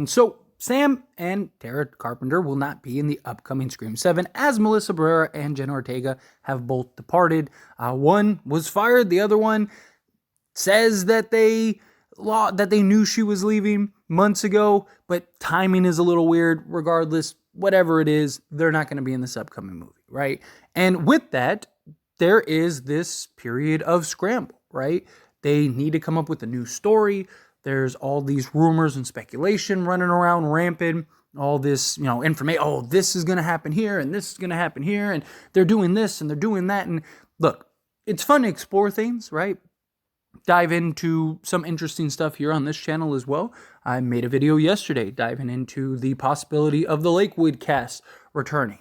So Sam and Tara Carpenter will not be in the upcoming Scream 7 as Melissa Barrera and Jenna Ortega have both departed. One was fired, the other one says that they knew she was leaving months ago, but timing is a little weird. Regardless, whatever it is, they're not going to be in this upcoming movie, right? And with that, there is this period of scramble, right? They need to come up with a new story. There's all these rumors and speculation running around rampant. All this, information. Oh, this is going to happen here and this is going to happen here. And they're doing this and they're doing that. And look, it's fun to explore things, right? Dive into some interesting stuff here on this channel as well. I made a video yesterday diving into the possibility of the Lakewood cast returning.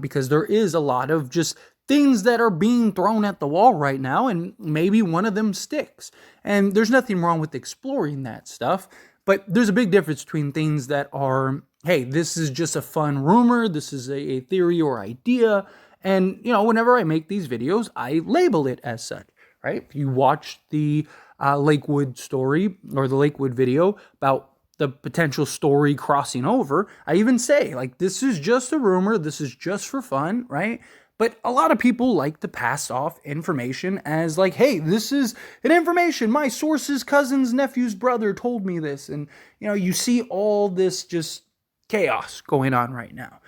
Because there is a lot of just things that are being thrown at the wall right now, and maybe one of them sticks. And there's nothing wrong with exploring that stuff, but there's a big difference between things that are, hey, this is just a fun rumor, this is a theory or idea, and, whenever I make these videos, I label it as such, right? If you watch the Lakewood story, or the Lakewood video about the potential story crossing over, I even say, this is just a rumor, this is just for fun, right? But a lot of people like to pass off information as hey, this is an information. My source's cousin's nephew's brother told me this. And, you see all this just chaos going on right now.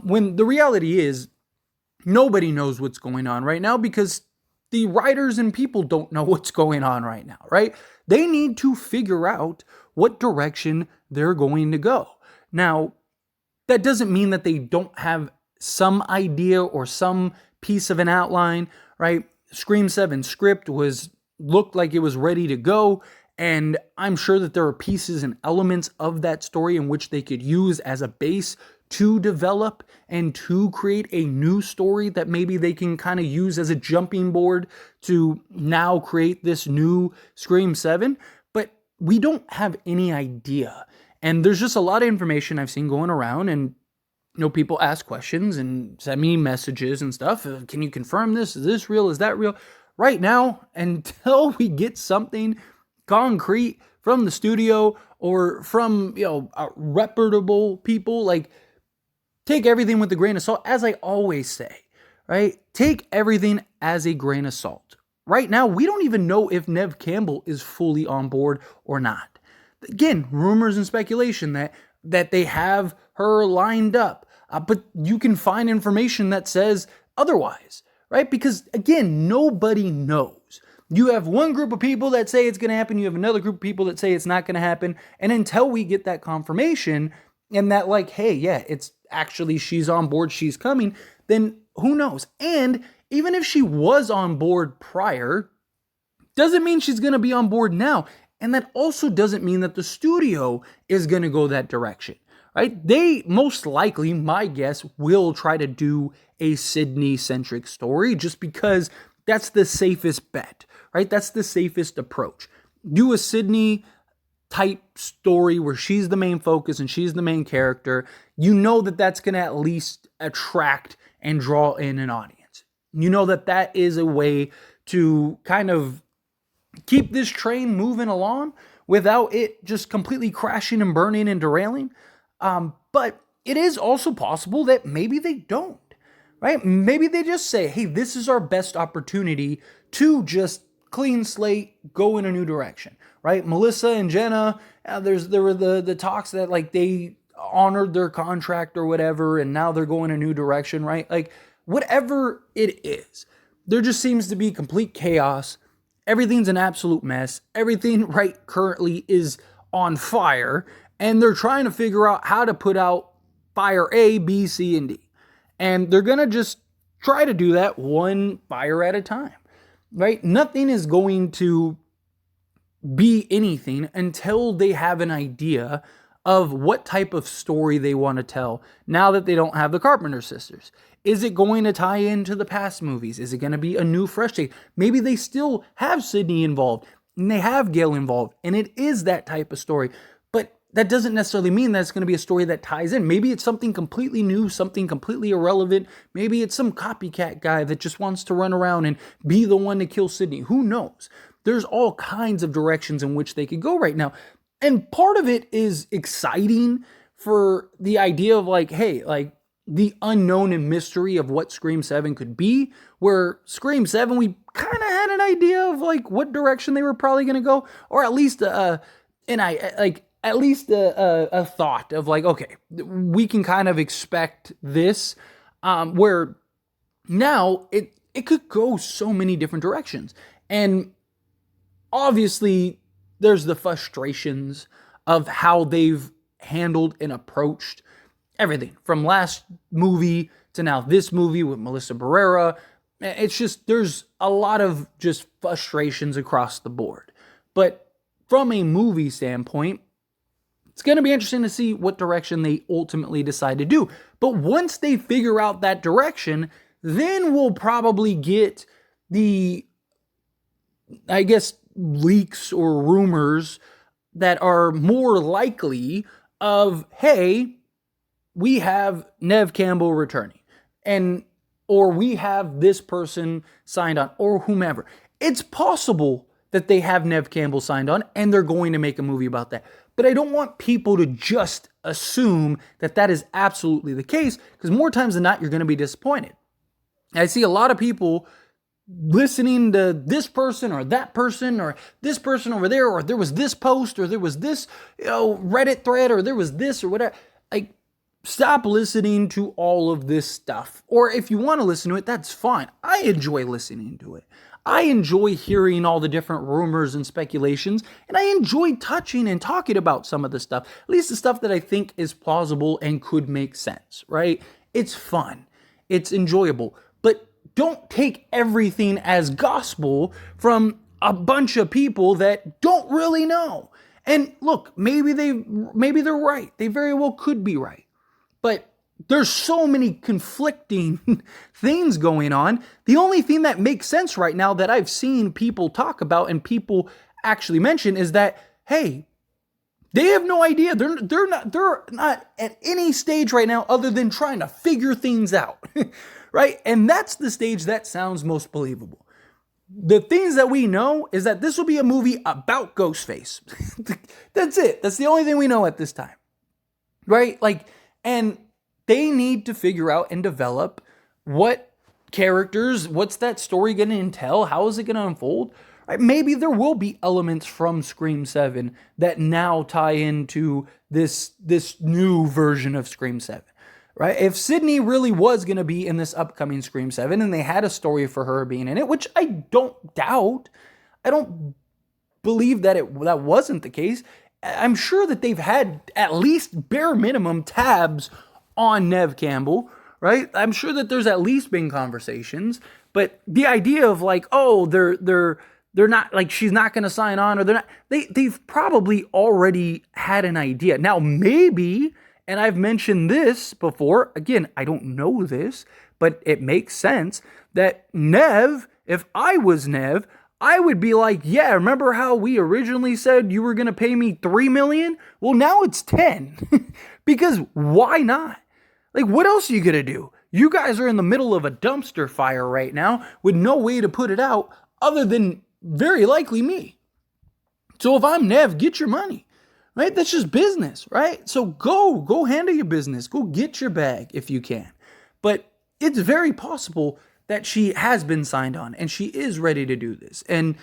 When the reality is nobody knows what's going on right now because the writers and people don't know what's going on right now, right? They need to figure out what direction they're going to go. Now, that doesn't mean that they don't have some idea or some piece of an outline, right? Scream 7 script looked like it was ready to go, and I'm sure that there are pieces and elements of that story in which they could use as a base to develop and to create a new story that maybe they can kind of use as a jumping board to now create this new Scream 7, but we don't have any idea. And there's just a lot of information I've seen going around, and people ask questions and send me messages and stuff. Can you confirm this? Is this real? Is that real? Right now, until we get something concrete from the studio or from, reputable people, take everything with a grain of salt, as I always say, right? Take everything as a grain of salt. Right now, we don't even know if Neve Campbell is fully on board or not. Again, rumors and speculation that they have her lined up. But you can find information that says otherwise, right? Because again, nobody knows. You have one group of people that say it's going to happen. You have another group of people that say it's not going to happen. And until we get that confirmation and that hey, yeah, it's actually she's on board, she's coming, then who knows? And even if she was on board prior, doesn't mean she's going to be on board now. And that also doesn't mean that the studio is going to go that direction, right? They most likely, my guess, will try to do a Sydney-centric story just because that's the safest bet, right? That's the safest approach. Do a Sydney-type story where she's the main focus and she's the main character. You know that that's going to at least attract and draw in an audience. You know that is a way to kind of keep this train moving along without it just completely crashing and burning and derailing. But it is also possible that maybe they don't, right? Maybe they just say, hey, this is our best opportunity to just clean slate, go in a new direction, right? Melissa and Jenna, there were the talks that they honored their contract or whatever, and now they're going a new direction, right? Whatever it is, there just seems to be complete chaos. Everything's an absolute mess. Everything right currently is on fire, and they're trying to figure out how to put out fire A, B, C, and D. And they're going to just try to do that one fire at a time, right? Nothing is going to be anything until they have an idea of what type of story they want to tell now that they don't have the Carpenter sisters. Is it going to tie into the past movies? Is it going to be a new, fresh take? Maybe they still have Sydney involved and they have Gail involved, and it is that type of story. But that doesn't necessarily mean that it's going to be a story that ties in. Maybe it's something completely new, something completely irrelevant. Maybe it's some copycat guy that just wants to run around and be the one to kill Sydney. Who knows? There's all kinds of directions in which they could go right now. And part of it is exciting for the idea of like, hey, like the unknown and mystery of what Scream 7 could be, where Scream 7, we kind of had an idea of like what direction they were probably going to go, or at least a thought of like, okay, we can kind of expect this, where now it could go so many different directions. And obviously there's the frustrations of how they've handled and approached everything from last movie to now this movie with Melissa Barrera. It's just, there's a lot of just frustrations across the board. But from a movie standpoint, it's going to be interesting to see what direction they ultimately decide to do. But once they figure out that direction, then we'll probably get the, I guess, leaks or rumors that are more likely of, hey, we have Neve Campbell returning, or we have this person signed on, or whomever. It's possible that they have Neve Campbell signed on and they're going to make a movie about that. But I don't want people to just assume that that is absolutely the case, because more times than not, you're going to be disappointed. I see a lot of people listening to this person or that person or this person over there, or there was this post, or there was this, Reddit thread, or there was this or whatever. Like, stop listening to all of this stuff. Or if you want to listen to it, that's fine. I enjoy listening to it. I enjoy hearing all the different rumors and speculations, and I enjoy touching and talking about some of the stuff, at least the stuff that I think is plausible and could make sense, right? It's fun. It's enjoyable. But don't take everything as gospel from a bunch of people that don't really know. And look, maybe they're right. They very well could be right. But there's so many conflicting things going on. The only thing that makes sense right now that I've seen people talk about and people actually mention is that, hey, they have no idea. They're not at any stage right now other than trying to figure things out, right? And that's the stage that sounds most believable. The things that we know is that this will be a movie about Ghostface. That's it. That's the only thing we know at this time, right? Like, and they need to figure out and develop what characters, what's that story going to entail? How is it going to unfold? Right? Maybe there will be elements from Scream 7 that now tie into this new version of Scream 7. Right? If Sydney really was going to be in this upcoming Scream 7 and they had a story for her being in it, which I don't doubt, I don't believe that that wasn't the case. I'm sure that they've had at least bare minimum tabs on Neve Campbell, right? I'm sure that there's at least been conversations, but the idea of like, oh, they're not, like, she's not going to sign on, or they've probably already had an idea. Now, maybe, and I've mentioned this before, again, I don't know this, but it makes sense that Neve, if I was Neve, I would be like, yeah, remember how we originally said you were going to pay me $3 million? Well, now it's 10 because why not? Like, what else are you going to do? You guys are in the middle of a dumpster fire right now with no way to put it out other than very likely me. So if I'm Neve, get your money, right? That's just business, right? So go handle your business. Go get your bag if you can. But it's very possible that she has been signed on and she is ready to do this. And,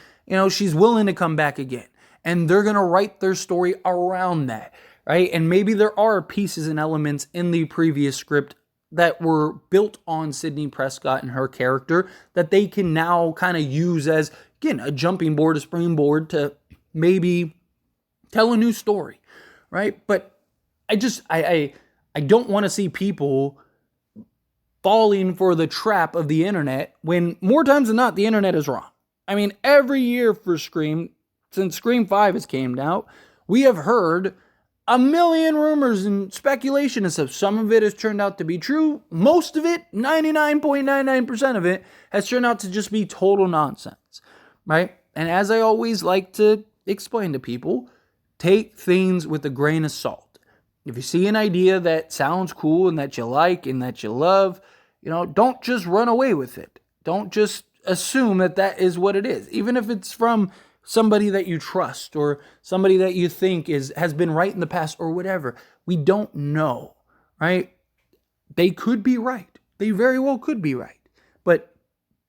she's willing to come back again. And they're going to write their story around that, right? And maybe there are pieces and elements in the previous script that were built on Sidney Prescott and her character that they can now kind of use as, again, a jumping board, a springboard to maybe tell a new story, right? But I don't want to see people falling for the trap of the internet when more times than not, the internet is wrong. I mean, every year for Scream, since Scream 5 has came out, we have heard a million rumors and speculation and stuff. Some of it has turned out to be true. Most of it, 99.99% of it, has turned out to just be total nonsense, right? And as I always like to explain to people, take things with a grain of salt. If you see an idea that sounds cool and that you like and that you love, don't just run away with it. Don't just assume that that is what it is. Even if it's from somebody that you trust or somebody that you think has been right in the past or whatever. We don't know, right? They could be right. They very well could be right. But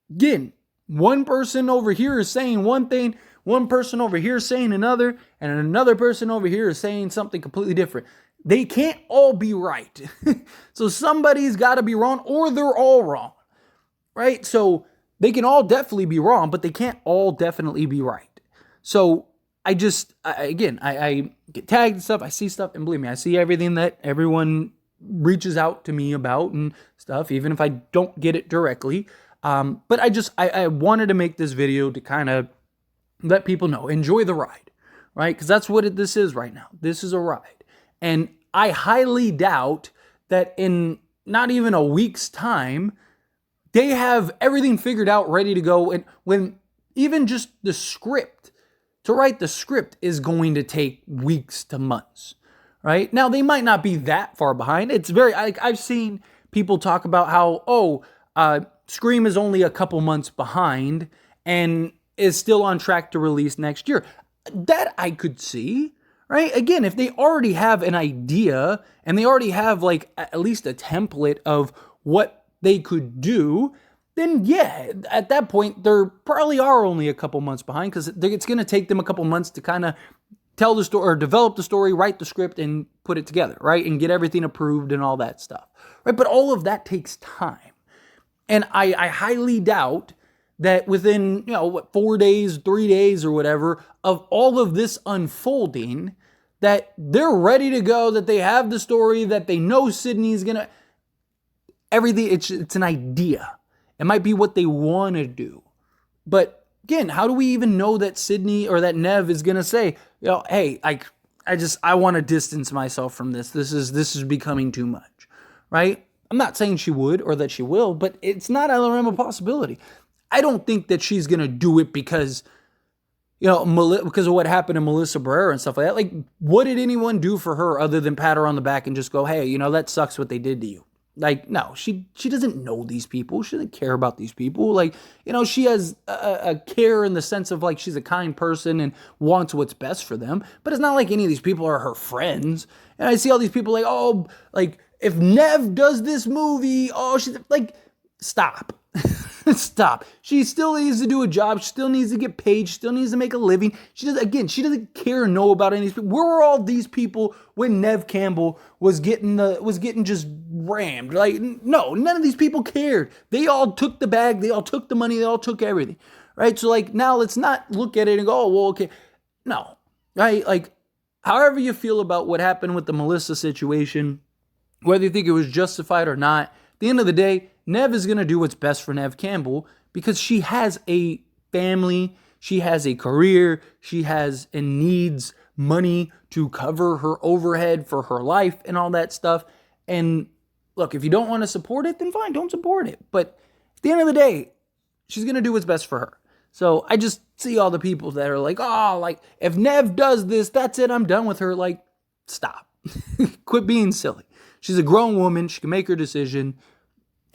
again, one person over here is saying one thing, one person over here is saying another, and another person over here is saying something completely different. They can't all be right. So somebody's got to be wrong, or they're all wrong, right? So they can all definitely be wrong, but they can't all definitely be right. So I get tagged and stuff. I see stuff, and believe me, I see everything that everyone reaches out to me about and stuff, even if I don't get it directly. But I wanted to make this video to kind of let people know, enjoy the ride, right? Because that's what this is right now. This is a ride. And I highly doubt that in not even a week's time, they have everything figured out, ready to go. And when even just the script, to write the script is going to take weeks to months, right? Now, they might not be that far behind. It's I've seen people talk about how, Scream is only a couple months behind and is still on track to release next year. That I could see, right? Again, if they already have an idea and they already have like at least a template of what they could do, then yeah, at that point, there probably are only a couple months behind because it's going to take them a couple months to kind of tell the story or develop the story, write the script, and put it together, right? And get everything approved and all that stuff, right? But all of that takes time. And I highly doubt that within, 4 days, 3 days or whatever of all of this unfolding, that they're ready to go, that they have the story, that they know Sydney's going to, everything, it's an idea. It might be what they want to do. But again, how do we even know that Sydney or that Nev is going to say, hey, I want to distance myself from this. This is becoming too much, right? I'm not saying she would or that she will, but it's not out of the realm of possibility. I don't think that she's going to do it because, because of what happened to Melissa Barrera and stuff like that. Like, what did anyone do for her other than pat her on the back and just go, hey, that sucks what they did to you? Like, no, she doesn't know these people. She doesn't care about these people. Like, she has a care in the sense of like she's a kind person and wants what's best for them. But it's not like any of these people are her friends. And I see all these people like, oh, like if Nev does this movie, oh, she's like, stop. Stop. She still needs to do a job. She still needs to get paid. She still needs to make a living. She doesn't care or know about any of these people. Where were all these people when Nev Campbell was getting just rammed? Like, no, none of these people cared. They all took the bag. They all took the money. They all took everything. Right? So like, now let's not look at it and go, oh, well, okay. No. Right? Like, however you feel about what happened with the Melissa situation, whether you think it was justified or not, at the end of the day, Nev is going to do what's best for Nev Campbell because she has a family, she has a career, she has and needs money to cover her overhead for her life and all that stuff. And look, if you don't want to support it, then fine, don't support it. But at the end of the day, she's going to do what's best for her. So I just see all the people that are like, oh, like if Nev does this, that's it, I'm done with her. Like, stop. Quit being silly. She's a grown woman. She can make her decision.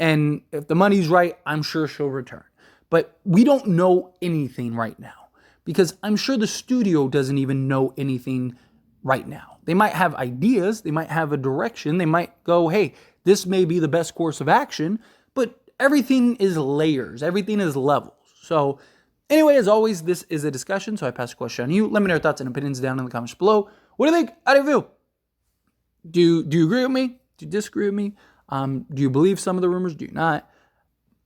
And if the money's right, I'm sure she'll return. But we don't know anything right now because I'm sure the studio doesn't even know anything right now. They might have ideas. They might have a direction. They might go, hey, this may be the best course of action. But everything is layers. Everything is levels. So anyway, as always, this is a discussion. So I pass the question on you. Let me know your thoughts and opinions down in the comments below. What do you think? How do you feel? Do you agree with me? Do you disagree with me? Do you believe some of the rumors? Do you not?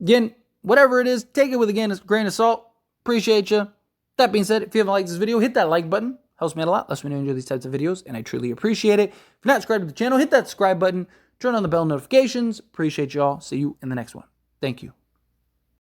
Again, whatever it is, take it with a grain of salt. Appreciate you. That being said, if you haven't liked this video, hit that like button. Helps me out a lot. Lets me know you enjoy these types of videos, and I truly appreciate it. If you're not subscribed to the channel, hit that subscribe button. Turn on the bell notifications. Appreciate y'all. See you in the next one. Thank you.